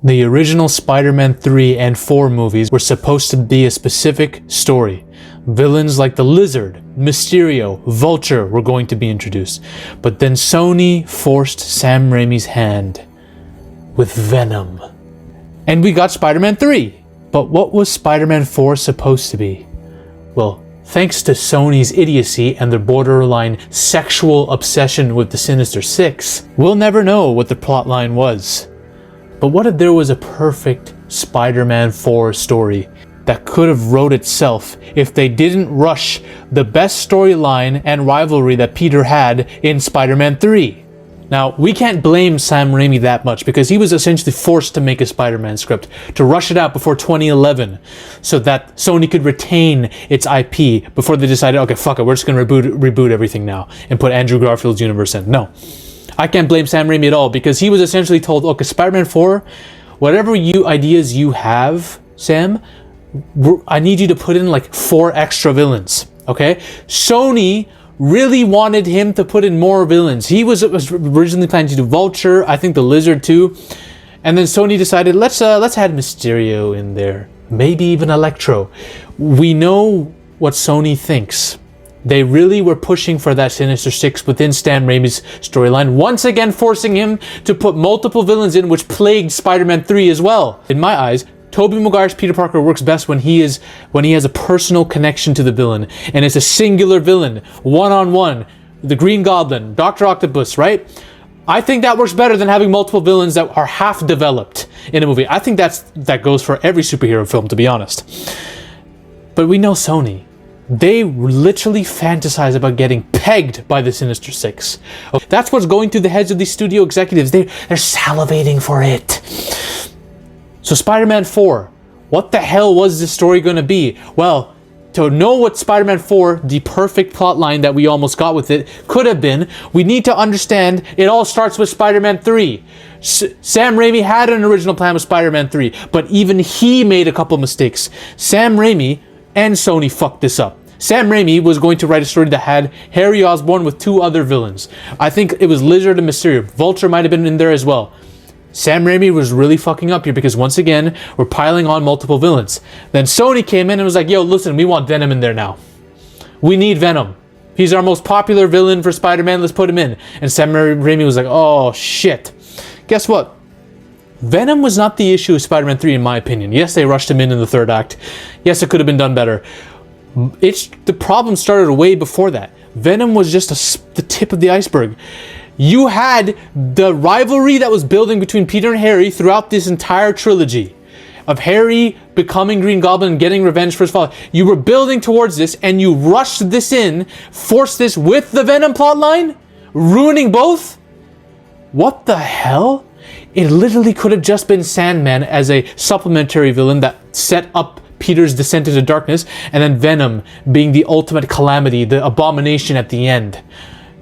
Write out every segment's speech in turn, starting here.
The original Spider-Man 3 and 4 movies were supposed to be a specific story. Villains like the Lizard, Mysterio, Vulture were going to be introduced. But then Sony forced Sam Raimi's hand with Venom. And we got Spider-Man 3. But what was Spider-Man 4 supposed to be? Well, thanks to Sony's idiocy and their borderline sexual obsession with the Sinister Six, we'll never know what the plotline was. But what if there was a perfect Spider-Man 4 story that could have wrote itself if they didn't rush the best storyline and rivalry that Peter had in Spider-Man 3? Now, we can't blame Sam Raimi that much because he was essentially forced to make a Spider-Man script, to rush it out before 2011 so that Sony could retain its IP before they decided, okay, fuck it, we're just going to reboot everything now and put Andrew Garfield's universe in. No. I can't blame Sam Raimi at all because he was essentially told, okay, Spider-Man 4, whatever ideas you have, Sam, I need you to put in like 4 extra villains, okay? Sony really wanted him to put in more villains. He was originally planning to do Vulture, I think the Lizard too, and then Sony decided, let's add Mysterio in there, maybe even Electro. We know what Sony thinks. They really were pushing for that Sinister Six within Sam Raimi's storyline, once again forcing him to put multiple villains in, which plagued Spider-Man 3 as well. In my eyes, Tobey Maguire's Peter Parker works best when he has a personal connection to the villain, and it's a singular villain, one-on-one, the Green Goblin, Dr. Octopus, right? I think that works better than having multiple villains that are half-developed in a movie. I think that goes for every superhero film, to be honest. But we know Sony. They literally fantasize about getting pegged by the Sinister Six. That's what's going through the heads of these studio executives. They're salivating for it. So Spider-Man 4, what the hell was this story going to be? Well, to know what Spider-Man 4, the perfect plotline that we almost got with it, could have been, we need to understand it all starts with Spider-Man 3. Sam Raimi had an original plan with Spider-Man 3, but even he made a couple mistakes. Sam Raimi and Sony fucked this up. Sam Raimi was going to write a story that had Harry Osborn with 2 other villains. I think it was Lizard and Mysterio. Vulture might have been in there as well. Sam Raimi was really fucking up here because once again, we're piling on multiple villains. Then Sony came in and was like, yo, listen, we want Venom in there now. We need Venom. He's our most popular villain for Spider-Man, let's put him in. And Sam Raimi was like, oh shit. Guess what? Venom was not the issue of Spider-Man 3 in my opinion. Yes, they rushed him in the 3rd act. Yes, it could have been done better. The problem started way before that. Venom was just the tip of the iceberg. You had the rivalry that was building between Peter and Harry throughout this entire trilogy of Harry becoming Green Goblin and getting revenge for his father. You were building towards this and you rushed this in, forced this with the Venom plotline, ruining both? What the hell? It literally could have just been Sandman as a supplementary villain that set up Peter's descent into darkness, and then Venom being the ultimate calamity, the abomination at the end.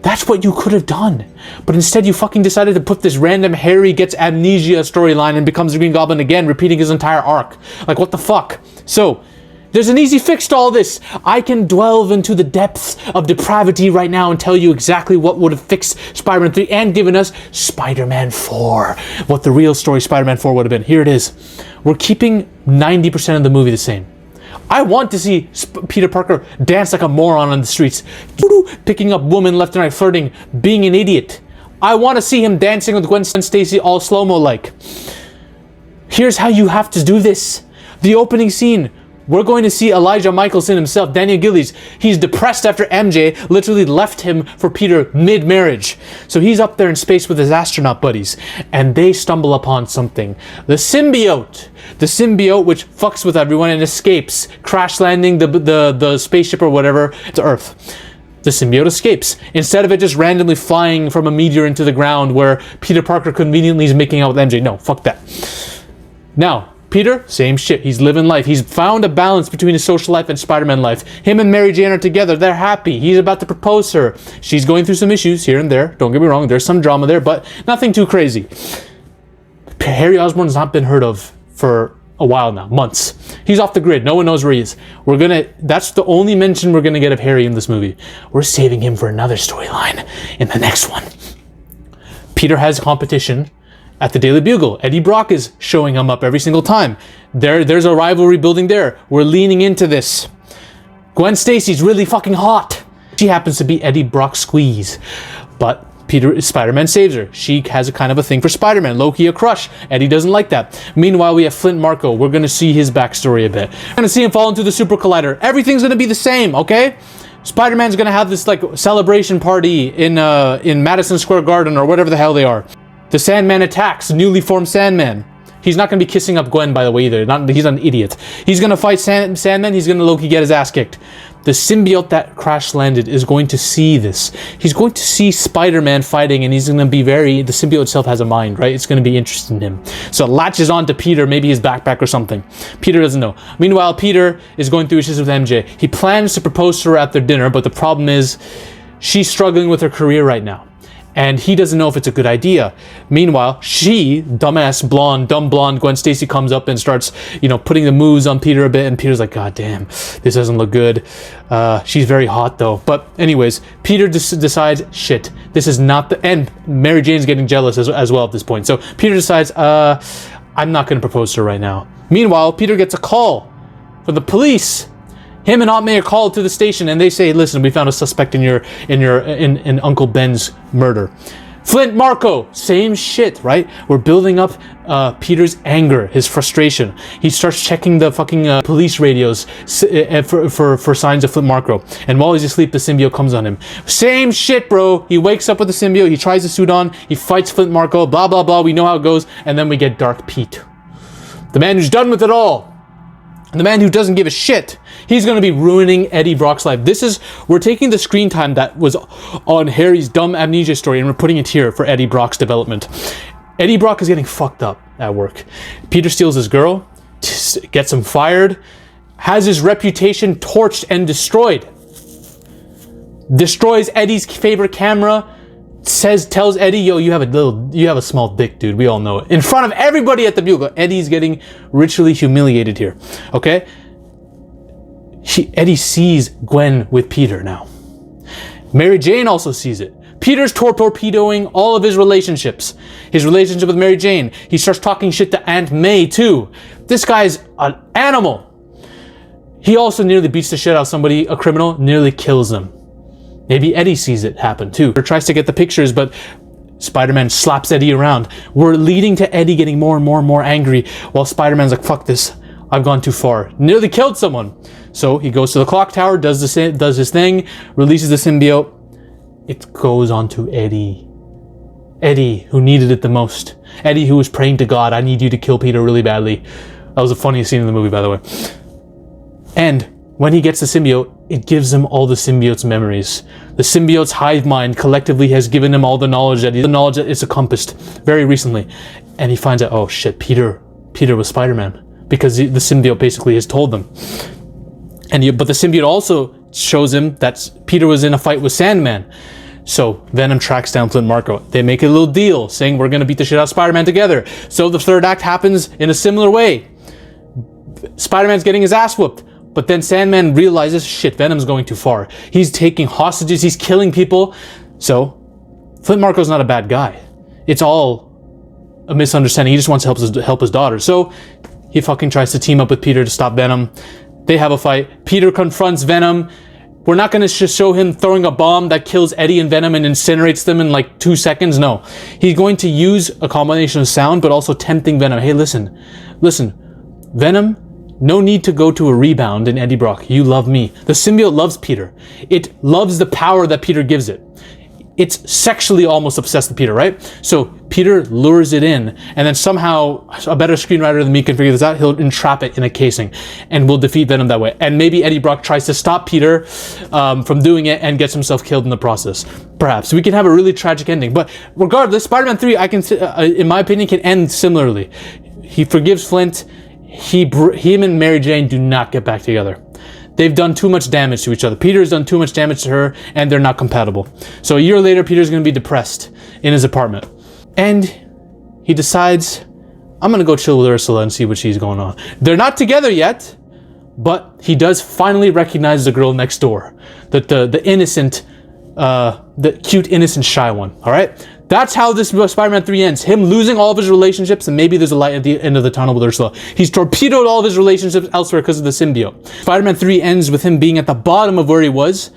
That's what you could have done. But instead you fucking decided to put this random Harry gets amnesia storyline and becomes the Green Goblin again, repeating his entire arc. Like, what the fuck? So, there's an easy fix to all this. I can delve into the depths of depravity right now and tell you exactly what would have fixed Spider-Man 3 and given us Spider-Man 4. What the real story Spider-Man 4 would have been. Here it is. We're keeping 90% of the movie the same. I want to see Peter Parker dance like a moron on the streets, picking up women left and right, flirting, being an idiot. I want to see him dancing with Gwen Stacy all slow-mo like. Here's how you have to do this. The opening scene. We're going to see Elijah Michelson himself, Daniel Gillies. He's depressed after MJ literally left him for Peter mid-marriage. So he's up there in space with his astronaut buddies, and they stumble upon something. The symbiote. The symbiote which fucks with everyone and escapes, crash landing the spaceship or whatever to Earth. The symbiote escapes. Instead of it just randomly flying from a meteor into the ground where Peter Parker conveniently is making out with MJ. No, fuck that. Now, Peter, same shit. He's living life. He's found a balance between his social life and Spider-Man life. Him and Mary Jane are together. They're happy. He's about to propose to her. She's going through some issues here and there. Don't get me wrong. There's some drama there, but nothing too crazy. Harry Osborn's not been heard of for a while now. Months. He's off the grid. No one knows where he is. That's the only mention we're gonna get of Harry in this movie. We're saving him for another storyline in the next one. Peter has competition At the Daily Bugle, Eddie Brock is showing him up every single time. There's a rivalry building there. We're leaning into this. Gwen Stacy's really fucking hot. She happens to be Eddie Brock's squeeze. But Spider-Man saves her. She has a kind of a thing for Spider-Man. Low-key a crush. Eddie doesn't like that. Meanwhile, we have Flint Marko. We're going to see his backstory a bit. We're going to see him fall into the Super Collider. Everything's going to be the same, okay? Spider-Man's going to have this, like, celebration party in Madison Square Garden or whatever the hell they are. The Sandman attacks, newly formed Sandman. He's not going to be kissing up Gwen, by the way, either. He's not an idiot. He's going to fight Sandman. He's going to low-key get his ass kicked. The symbiote that crash landed is going to see this. He's going to see Spider-Man fighting, and he's going to be the symbiote itself has a mind, right? It's going to be interested in him. So it latches on to Peter, maybe his backpack or something. Peter doesn't know. Meanwhile, Peter is going through issues with MJ. He plans to propose to her at their dinner, but the problem is she's struggling with her career right now. And he doesn't know if it's a good idea. Meanwhile, dumb blonde Gwen Stacy comes up and starts, putting the moves on Peter a bit. And Peter's like, God damn, this doesn't look good. She's very hot though. But anyways, Peter decides, shit, this is not and Mary Jane's getting jealous as well at this point. So Peter decides, I'm not going to propose to her right now. Meanwhile, Peter gets a call from the police. Him and Aunt May are called to the station, and they say, "Listen, we found a suspect in Uncle Ben's murder." Flint Marko, same shit, right? We're building up Peter's anger, his frustration. He starts checking the fucking police radios for signs of Flint Marko. And while he's asleep, the symbiote comes on him. Same shit, bro. He wakes up with the symbiote. He tries the suit on. He fights Flint Marko. Blah blah blah. We know how it goes. And then we get Dark Pete, the man who's done with it all. The man who doesn't give a shit. He's going to be ruining Eddie Brock's life. We're taking the screen time that was on Harry's dumb amnesia story and we're putting it here for Eddie Brock's development. Eddie Brock is getting fucked up at work. Peter steals his girl, gets him fired, has his reputation torched and destroyed. Destroys Eddie's favorite camera, tells Eddie, yo, you have a small dick, dude. We all know it. In front of everybody at the Bugle. Eddie's getting ritually humiliated here. Okay? Eddie sees Gwen with Peter now. Mary Jane also sees it. Peter's torpedoing all of his relationships. His relationship with Mary Jane. He starts talking shit to Aunt May too. This guy's an animal. He also nearly beats the shit out of somebody, a criminal, nearly kills them. Maybe Eddie sees it happen too. Or tries to get the pictures, but Spider-Man slaps Eddie around. We're leading to Eddie getting more and more and more angry while Spider-Man's like, fuck this. I've gone too far. Nearly killed someone. So he goes to the clock tower, does his thing, releases the symbiote. It goes on to Eddie. Eddie, who needed it the most. Eddie, who was praying to God, I need you to kill Peter really badly. That was the funniest scene in the movie, by the way. And when he gets the symbiote, it gives him all the symbiote's memories. The symbiote's hive mind collectively has given him all the knowledge that it's encompassed very recently. And he finds out, oh shit, Peter was Spider-Man. Because the symbiote basically has told them. But the symbiote also shows him that Peter was in a fight with Sandman. So Venom tracks down Flint Marko. They make a little deal saying we're going to beat the shit out of Spider-Man together. So the third act happens in a similar way. Spider-Man's getting his ass whooped. But then Sandman realizes, shit, Venom's going too far. He's taking hostages, he's killing people. So, Flint Marko's not a bad guy. It's all a misunderstanding. He just wants to help his daughter. So, he fucking tries to team up with Peter to stop Venom. They have a fight. Peter confronts Venom. We're not going to just show him throwing a bomb that kills Eddie and Venom and incinerates them in like 2 seconds. No. He's going to use a combination of sound, but also tempting Venom. Hey, listen, Venom, no need to go to a rebound in Eddie Brock. You love me. The symbiote loves Peter. It loves the power that Peter gives it. It's sexually almost obsessed with Peter, right? So Peter lures it in, and then somehow a better screenwriter than me can figure this out. He'll entrap it in a casing, and we'll defeat Venom that way. And maybe Eddie Brock tries to stop Peter from doing it and gets himself killed in the process. Perhaps. We can have a really tragic ending. But regardless, Spider-Man 3, in my opinion, can end similarly. He forgives Flint. Him and Mary Jane do not get back together. They've done too much damage to each other. Peter's done too much damage to her, and they're not compatible. So a year later, Peter's going to be depressed in his apartment. And he decides, I'm going to go chill with Ursula and see what she's going on. They're not together yet, but he does finally recognize the girl next door. The innocent, the cute, innocent, shy one. All right? That's how this Spider-Man 3 ends. Him losing all of his relationships, and maybe there's a light at the end of the tunnel with Ursula. He's torpedoed all of his relationships elsewhere because of the symbiote. Spider-Man 3 ends with him being at the bottom of where he was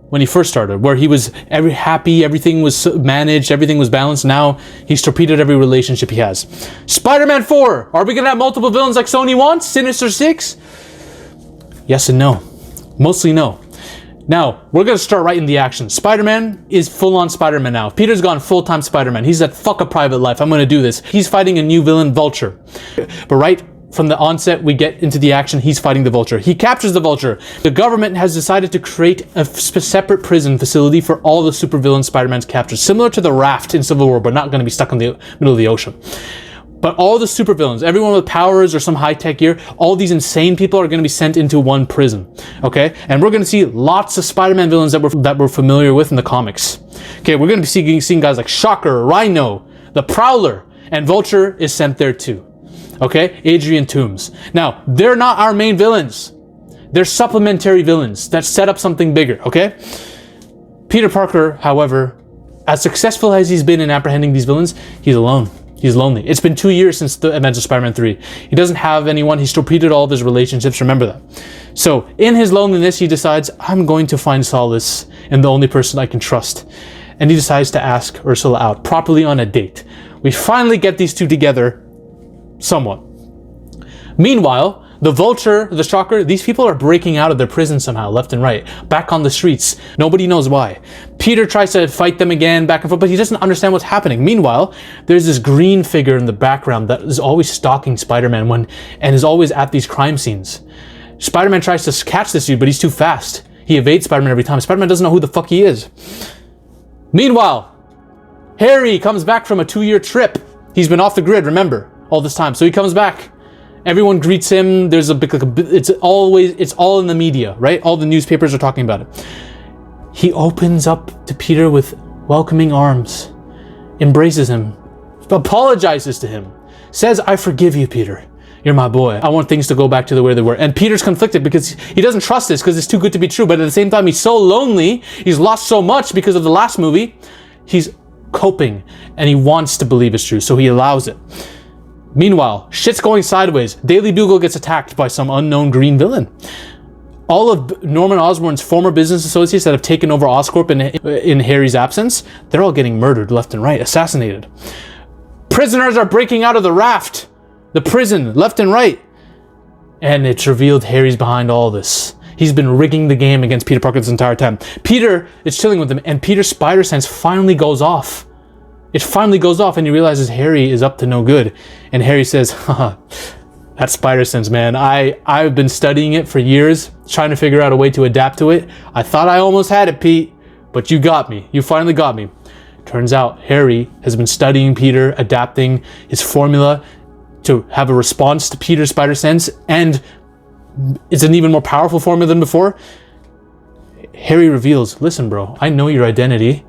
when he first started, where he was happy, everything was managed, everything was balanced. Now he's torpedoed every relationship he has. Spider-Man 4, are we gonna have multiple villains like Sony wants? Sinister Six? Yes and no. Mostly no. Now, we're gonna start right in the action. Spider-Man is full-on Spider-Man now. Peter's gone full-time Spider-Man. He's at fuck a private life. I'm gonna do this. He's fighting a new villain, Vulture. But right from the onset, we get into the action. He's fighting the Vulture. He captures the Vulture. The government has decided to create a separate prison facility for all the supervillains Spider-Man's captured, similar to the Raft in Civil War, but not going to be stuck in the middle of the ocean. But all the supervillains, everyone with powers or some high-tech gear, all these insane people are going to be sent into one prison, okay? And we're going to see lots of Spider-Man villains that we're familiar with in the comics. Okay, we're going to be seeing guys like Shocker, Rhino, the Prowler, and Vulture is sent there too. Okay, Adrian Toomes. Now, they're not our main villains. They're supplementary villains that set up something bigger, okay? Peter Parker, however, as successful as he's been in apprehending these villains, he's alone. He's lonely. It's been 2 years since the events of Spider-Man 3. He doesn't have anyone. He's torpedoed all of his relationships. Remember that. So, in his loneliness, he decides, I'm going to find solace in the only person I can trust. And he decides to ask Ursula out, properly on a date. We finally get these two together. Somewhat. Meanwhile, the Vulture, the Shocker, these people are breaking out of their prison somehow, left and right, back on the streets. Nobody knows why. Peter tries to fight them again, back and forth, but he doesn't understand what's happening. Meanwhile, there's this green figure in the background that is always stalking Spider-Man and is always at these crime scenes. Spider-Man tries to catch this dude, but he's too fast. He evades Spider-Man every time. Spider-Man doesn't know who the fuck he is. Meanwhile, Harry comes back from a 2-year trip. He's been off the grid, remember? All this time. So he comes back. Everyone greets him. There's it's all in the media, right? All the newspapers are talking about it. He opens up to Peter with welcoming arms, embraces him, apologizes to him, says, I forgive you, Peter. You're my boy. I want things to go back to the way they were. And Peter's conflicted because he doesn't trust this because it's too good to be true. But at the same time, he's so lonely. He's lost so much because of the last movie. He's coping and he wants to believe it's true. So he allows it. Meanwhile, shit's going sideways. Daily Bugle gets attacked by some unknown green villain. All of Norman Osborn's former business associates that have taken over Oscorp in Harry's absence, they're all getting murdered left and right, assassinated. Prisoners are breaking out of the Raft, the prison, left and right. And it's revealed Harry's behind all this. He's been rigging the game against Peter Parker this entire time. Peter is chilling with him, and Peter's spider sense finally goes off. It finally goes off and he realizes Harry is up to no good. And Harry says, haha, that spider sense, man. I've been studying it for years, trying to figure out a way to adapt to it. I thought I almost had it, Pete, but you got me. You finally got me. Turns out Harry has been studying Peter, adapting his formula to have a response to Peter's spider sense, and it's an even more powerful formula than before. Harry reveals, listen, bro, I know your identity.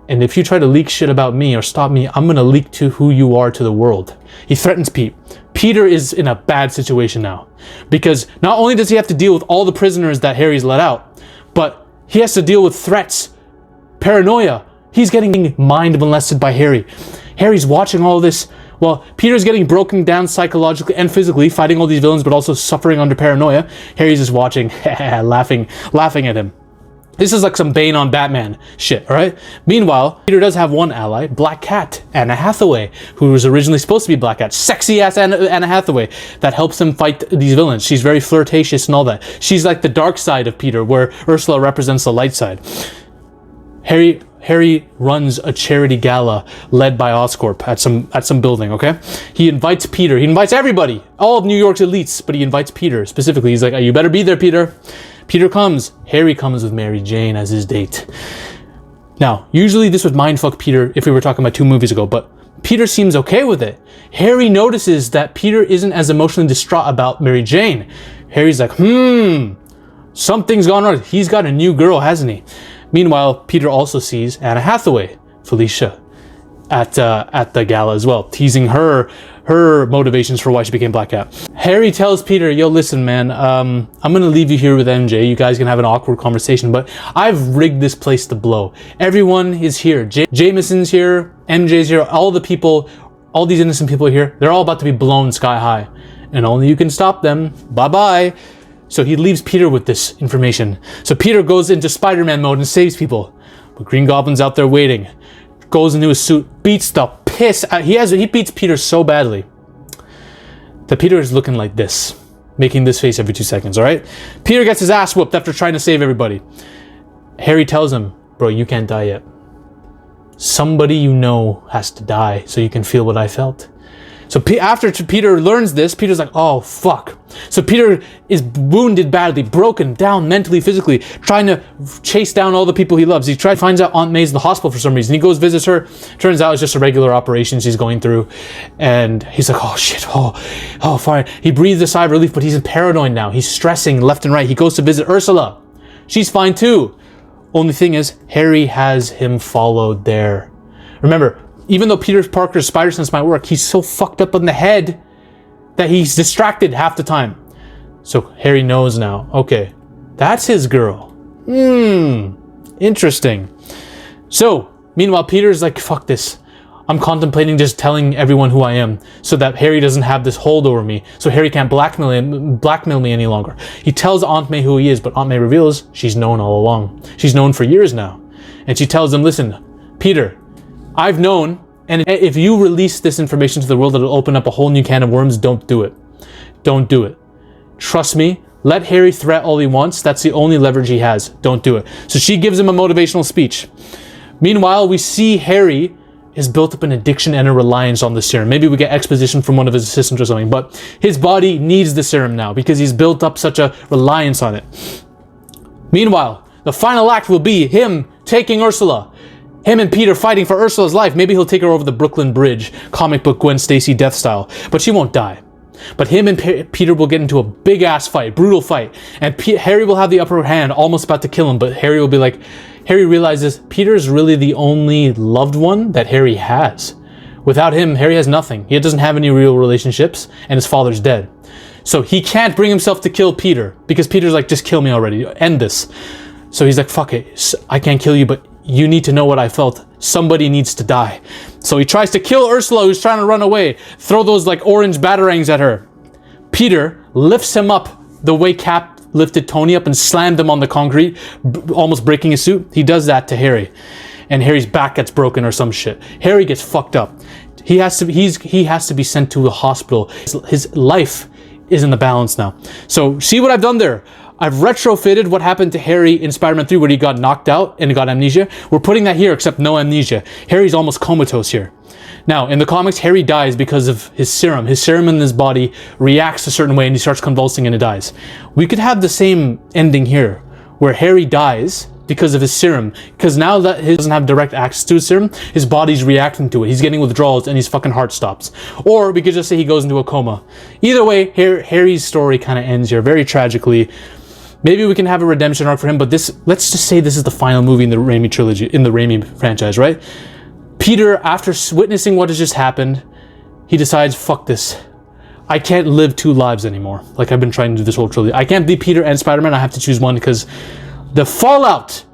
And if you try to leak shit about me or stop me, I'm gonna leak to who you are to the world. He threatens Pete. Peter is in a bad situation now. Because not only does he have to deal with all the prisoners that Harry's let out, but he has to deal with threats, paranoia. He's getting mind molested by Harry. Harry's watching all this while Peter's getting broken down psychologically and physically, fighting all these villains, but also suffering under paranoia. Harry's just watching, laughing at him. This is like some Bane on Batman shit, alright? Meanwhile, Peter does have one ally, Black Cat, Anna Hathaway, who was originally supposed to be Black Cat. Sexy-ass Anna Hathaway that helps him fight these villains. She's very flirtatious and all that. She's like the dark side of Peter, where Ursula represents the light side. Harry runs a charity gala led by Oscorp at some building, okay? He invites Peter. He invites everybody, all of New York's elites, but he invites Peter specifically. He's like, you better be there, Peter. Peter comes. Harry comes with Mary Jane as his date. Now, usually this would mindfuck Peter if we were talking about 2 movies ago, but Peter seems okay with it. Harry notices that Peter isn't as emotionally distraught about Mary Jane. Harry's like, something's gone wrong. He's got a new girl, hasn't he? Meanwhile, Peter also sees Anna Hathaway, Felicia, at the gala as well, teasing her motivations for why she became Black Cat. Harry tells Peter, yo, listen, man, I'm gonna leave you here with MJ. You guys can have an awkward conversation, but I've rigged this place to blow. Everyone is here. Jameson's here, MJ's here, all the people, all these innocent people here, they're all about to be blown sky high. And only you can stop them. Bye-bye. So he leaves Peter with this information. So Peter goes into Spider-Man mode and saves people. But Green Goblin's out there waiting. Goes into his suit, beats the piss out. He beats Peter so badly that Peter is looking like this, making this face every 2 seconds, all right? Peter gets his ass whooped after trying to save everybody. Harry tells him, bro, you can't die yet. Somebody you know has to die so you can feel what I felt. So after Peter learns this, Peter's like, oh, fuck. So Peter is wounded badly, broken down mentally, physically, trying to chase down all the people he loves. He finds out Aunt May's in the hospital for some reason. He goes, visits her. Turns out it's just a regular operation she's going through. And he's like, oh, shit. Oh, fine. He breathes a sigh of relief, but he's paranoid now. He's stressing left and right. He goes to visit Ursula. She's fine too. Only thing is, Harry has him followed there. Remember, even though Peter Parker's spider sense might work, he's so fucked up in the head that he's distracted half the time. So Harry knows now, okay, that's his girl. Interesting. So, meanwhile, Peter's like, fuck this. I'm contemplating just telling everyone who I am so that Harry doesn't have this hold over me, so Harry can't blackmail me any longer. He tells Aunt May who he is, but Aunt May reveals she's known all along. She's known for years now. And she tells him, listen, Peter, I've known, and if you release this information to the world, it'll open up a whole new can of worms. Don't do it. Don't do it. Trust me. Let Harry threat all he wants. That's the only leverage he has. Don't do it. So she gives him a motivational speech. Meanwhile, we see Harry has built up an addiction and a reliance on the serum. Maybe we get exposition from one of his assistants or something, but his body needs the serum now because he's built up such a reliance on it. Meanwhile, the final act will be him taking Ursula. Him and Peter fighting for Ursula's life. Maybe he'll take her over the Brooklyn Bridge, comic book Gwen Stacy death style, but she won't die. But him and Peter will get into a big ass fight, brutal fight, and Harry will have the upper hand, almost about to kill him, but Harry will be like, Harry realizes Peter is really the only loved one that Harry has. Without him, Harry has nothing. He doesn't have any real relationships, and his father's dead. So he can't bring himself to kill Peter, because Peter's like, just kill me already, end this. So he's like, fuck it, I can't kill you, but you need to know what I felt. Somebody needs to die. So he tries to kill Ursula, who's trying to run away, throw those like orange batarangs at her. Peter lifts him up the way Cap lifted Tony up and slammed him on the concrete, almost breaking his suit. He does that to Harry, and Harry's back gets broken or some shit. Harry gets fucked up. He has to be sent to a hospital. His life is in the balance now. So see what I've done there? I've retrofitted what happened to Harry in Spider-Man 3 where he got knocked out and got amnesia. We're putting that here, except no amnesia. Harry's almost comatose here. Now, in the comics, Harry dies because of his serum. His serum in his body reacts a certain way and he starts convulsing and he dies. We could have the same ending here, where Harry dies because of his serum. Because now that he doesn't have direct access to his serum, his body's reacting to it. He's getting withdrawals and his fucking heart stops. Or we could just say he goes into a coma. Either way, Harry's story kind of ends here very tragically. Maybe we can have a redemption arc for him, but let's just say this is the final movie in the Raimi trilogy, in the Raimi franchise, right? Peter, after witnessing what has just happened, he decides, fuck this. I can't live two lives anymore, like I've been trying to do this whole trilogy. I can't be Peter and Spider-Man. I have to choose one because the fallout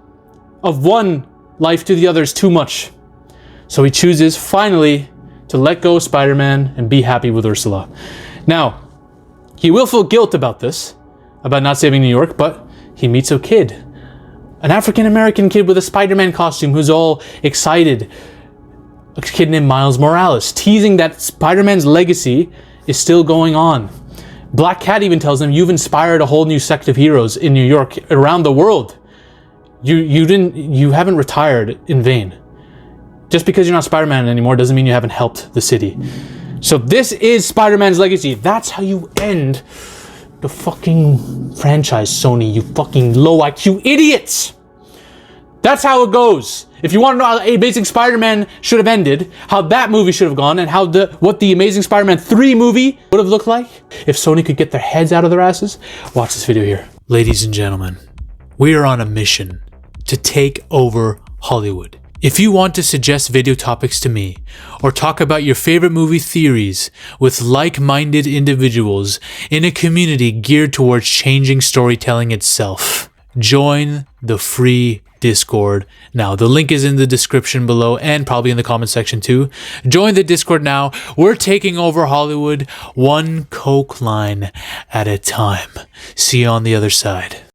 of one life to the other is too much. So he chooses, finally, to let go of Spider-Man and be happy with Ursula. Now, he will feel guilt about this, about not saving New York, but he meets a kid. An African-American kid with a Spider-Man costume who's all excited. A kid named Miles Morales, teasing that Spider-Man's legacy is still going on. Black Cat even tells him, you've inspired a whole new sect of heroes in New York, around the world. You haven't retired in vain. Just because you're not Spider-Man anymore doesn't mean you haven't helped the city. So this is Spider-Man's legacy. That's how you end the fucking franchise, Sony, you fucking low IQ idiots. That's how it goes. If you want to know how Amazing Spider-Man should have ended, how that movie should have gone, and how what the Amazing Spider-Man 3 movie would have looked like, if Sony could get their heads out of their asses, watch this video here. Ladies and gentlemen, we are on a mission to take over Hollywood. If you want to suggest video topics to me, or talk about your favorite movie theories with like-minded individuals in a community geared towards changing storytelling itself, join the free Discord. Now, the link is in the description below and probably in the comment section too. Join the Discord now. We're taking over Hollywood one Coke line at a time. See you on the other side.